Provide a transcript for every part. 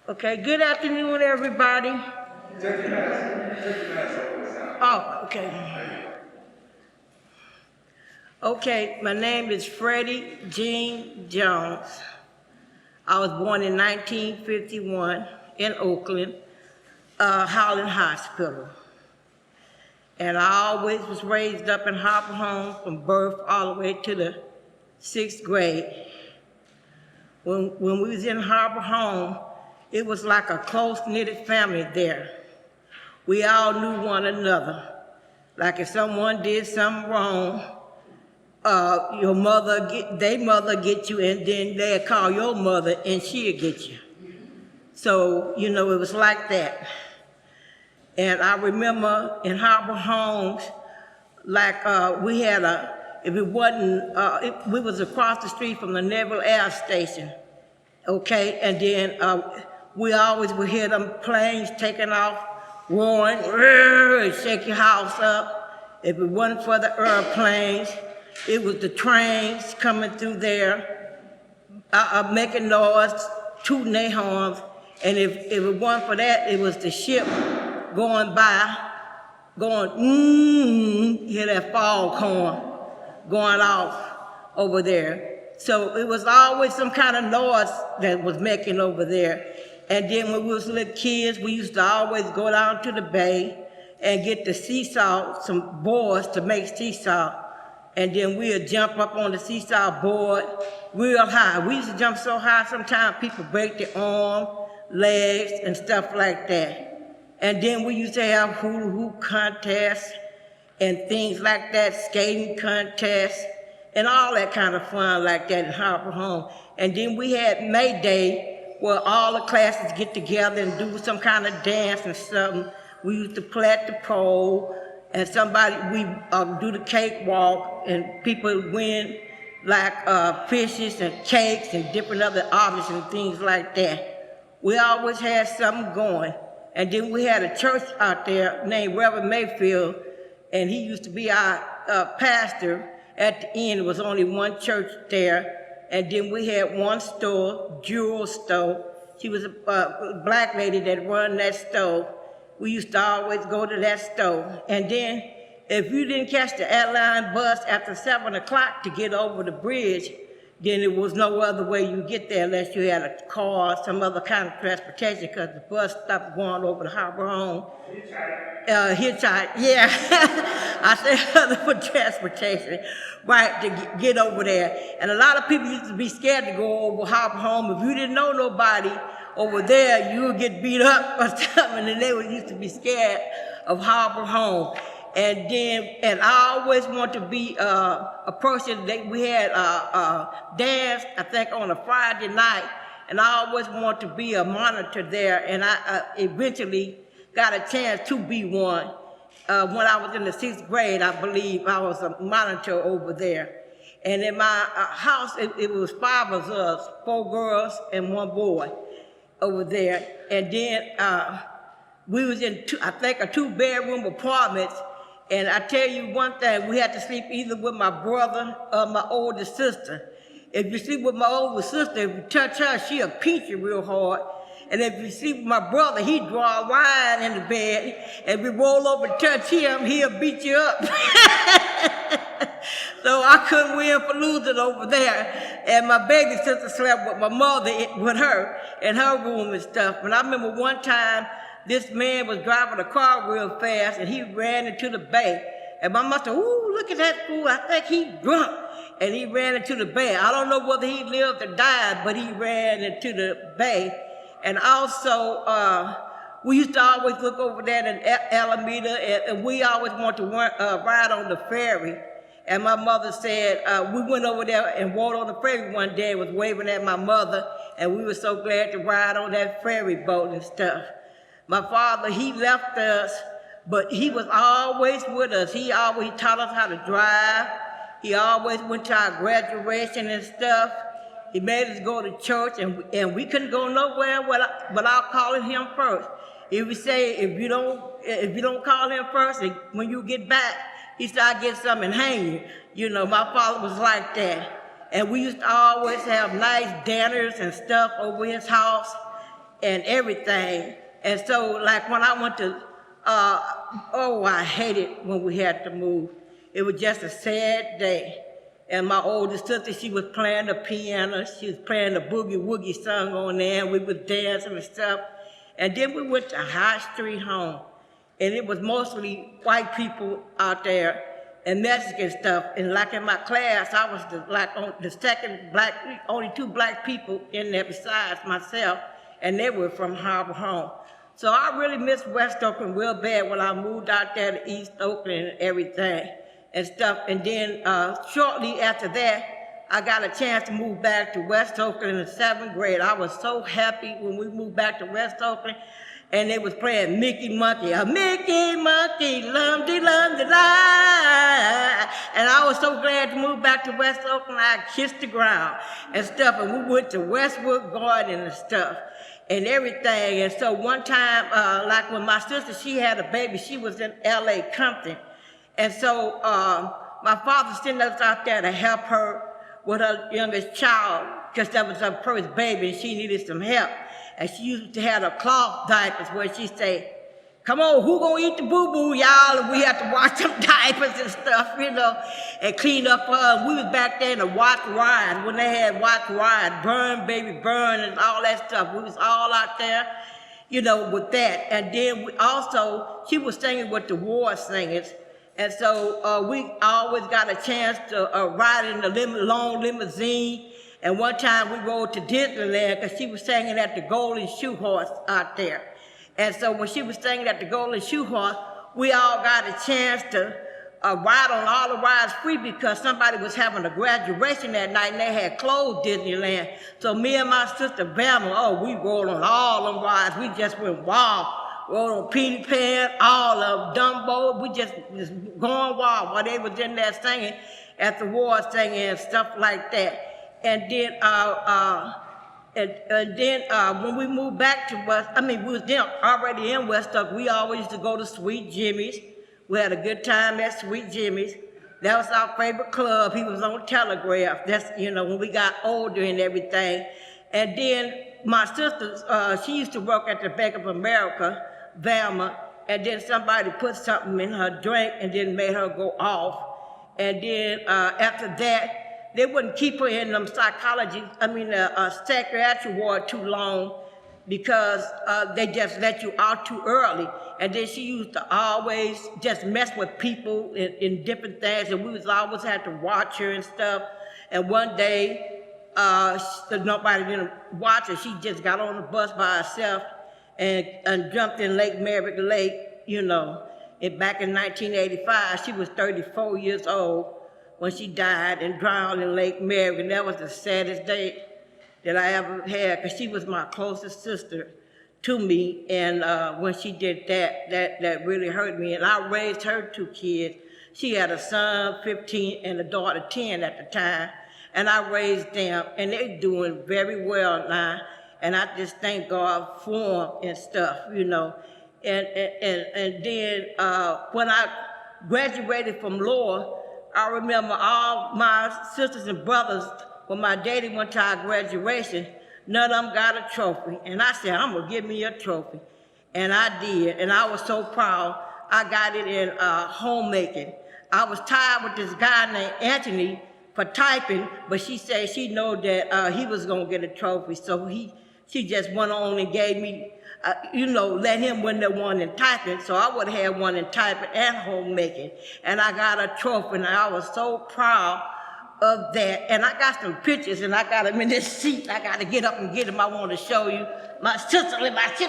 Okay, good afternoon, everybody. Take your mask off. Oh, okay. Okay, my name is Freddie Jones. I was born in 1951 in Oakland, Howland Hospital. And I always was raised up in Harper Home from birth all the way to the 6th grade. When we was in Harper Home, it was like a close-knitted family there. We all knew one another. Like if someone did something wrong, their mother get you, and then they'd call your mother and she'd get you. So, you know, it was like that. And I remember in Harper Homes, like we had we was across the street from the Naval Air Station, okay? And then we always would hear them planes taking off, roaring, and shake your house up. If it wasn't for the airplanes, it was the trains coming through there, making noise, tooting their horns. And if it wasn't for that, it was the ship going by, going, hear that foghorn going off over there. So it was always some kind of noise that was making over there. And then when we was little kids, we used to always go down to the bay and get the seesaw, some boards to make seesaw. And then we'd jump up on the seesaw board real high. We used to jump so high, sometimes people break their arm, legs, and stuff like that. And then we used to have hula hoop contests and things like that, skating contests, and all that kind of fun like that in Harper Home. And then we had May Day, where all the classes get together and do some kind of dance and something. We used to play at the pole, and we do the cakewalk, and people win like fishes and cakes and different other objects and things like that. We always had something going. And then we had a church out there named Reverend Mayfield, and he used to be our pastor. At the end, there was only one church there. And then we had one store, jewel store. She was a black lady that run that store. We used to always go to that store. And then if you didn't catch the airline bus after 7 o'clock to get over the bridge, then there was no other way you get there unless you had a car or some other kind of transportation, because the bus stopped going over the Harper Home. Hitchhike, yeah. I said other for transportation, right, to get over there. And a lot of people used to be scared to go over Harper Home. If you didn't know nobody over there, you would get beat up or something, and they used to be scared of Harper Home. And I always want to be a person that we had dance, I think, on a Friday night, and I always want to be a monitor there, and I eventually got a chance to be one. When I was in the 6th grade, I believe I was a monitor over there. And in my house, it was 5 of us, 4 girls and 1 boy over there. And then we was in, I think, a 2-bedroom apartment. And I tell you one thing, we had to sleep either with my brother or my older sister. If you sleep with my older sister, if you touch her, she'll pinch you real hard. And if you sleep with my brother, he'd draw a line in the bed. And if you roll over and touch him, he'll beat you up. So I couldn't win for losing over there. And my baby sister slept with my mother, with her, in her room and stuff. And I remember one time, this man was driving a car real fast, and he ran into the bay. And my mother said, "Ooh, look at that fool, I think he's drunk." And he ran into the bay. I don't know whether he lived or died, but he ran into the bay. And also, we used to always look over there in Alameda, and we always wanted to ride on the ferry. And my mother said, we went over there and rode on the ferry one day, and was waving at my mother, and we were so glad to ride on that ferry boat and stuff. My father, he left us, but he was always with us. He always taught us how to drive. He always went to our graduation and stuff. He made us go to church, and we couldn't go nowhere without calling him first. He would say, if you don't call him first, when you get back, he said, "I'll get something and hang you." You know, my father was like that. And we used to always have nice dinners and stuff over his house. and everything. And so, like when I went to, I hated when we had to move. It was just a sad day. And my oldest sister, she was playing the piano. She was playing the boogie woogie song on there, and we was dancing and stuff. And then we went to High Street Home. And it was mostly white people out there and Mexican stuff. And like in my class, I was the second black, only 2 black people in there besides myself, and they were from Harbor Home. So I really missed West Oakland real bad when I moved out there to East Oakland and everything and stuff. And then shortly after that, I got a chance to move back to West Oakland in the 7th grade. I was so happy when we moved back to West Oakland. And they was playing Mickey Monkey, a Mickey Monkey, lum-de-lum-de-lie. And I was so glad to move back to West Oakland, I kissed the ground and stuff. And we went to Westwood Garden and stuff and everything. And so one time, like when my sister, she had a baby, she was in L.A. Compton. And so my father sent us out there to help her with her youngest child, because that was her first baby and she needed some help. And she used to have her cloth diapers where she say, come on, who gonna eat the boo-boo, y'all? And we had to wash them diapers and stuff, you know, and clean up her. We was back there in the Watch Ride, when they had Watch Ride, Burn, Baby, Burn, and all that stuff. We was all out there, you know, with that. And then we also, she was singing with the war singers. And so we always got a chance to ride in the long limousine. And one time we rode to Disneyland because she was singing at the Golden Shoe Horse out there. And so when she was singing at the Golden Shoe Horse, we all got a chance to ride on all the rides free because somebody was having a graduation that night and they had closed Disneyland. So me and my sister Bama, we rode on all them rides. We just went wild. Rode on Peter Pan, all of Dumbo. We just going wild while they was in there singing at the war singing and stuff like that. And then when we moved back to we was then already in West Oakland. We always used to go to Sweet Jimmy's. We had a good time at Sweet Jimmy's. That was our favorite club. He was on Telegraph. That's, you know, when we got older and everything. And then my sister, she used to work at the Bank of America, Bama, and then somebody put something in her drink and then made her go off. And then after that, they wouldn't keep her in them psychiatric ward too long because they just let you out too early. And then she used to always just mess with people in different things, and we was always had to watch her and stuff. And one day, nobody didn't watch her. She just got on the bus by herself and jumped in Lake Merrick Lake, you know. And back in 1985, she was 34 years old when she died and drowned in Lake Merrick, and that was the saddest day that I ever had, because she was my closest sister to me, and when she did that really hurt me, and I raised her 2 kids. She had a son, 15, and a daughter, 10 at the time, and I raised them, and they're doing very well now, and I just thank God for them and stuff, you know. And then when I graduated from law, I remember all my sisters and brothers, when my daddy went to our graduation, none of them got a trophy. And I said, I'm gonna give me a trophy. And I did, and I was so proud. I got it in homemaking. I was tired with this guy named Anthony for typing, but she said she knew that he was gonna get a trophy. So she just went on and gave me, let him win the one in typing, so I would have had one in typing and homemaking. And I got a trophy, and I was so proud of that. And I got some pictures, and I got them in this seat. I got to get up and get them. I want to show you. I should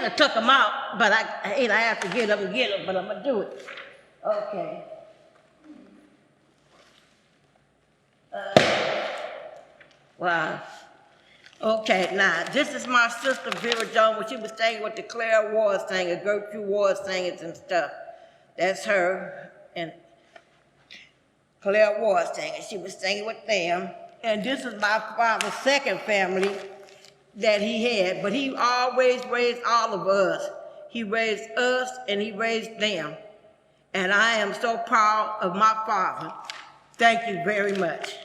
have took them out, but I have to get up and get them, but I'm going to do it. Okay. Wow. Okay, now, this is my sister, Vera Jones, when she was singing with the Claire Ward singers, Gertrude Ward singers and stuff. That's her and Claire Ward singers. She was singing with them. And this is my father's second family that he had, but he always raised all of us. He raised us and he raised them. And I am so proud of my father. Thank you very much.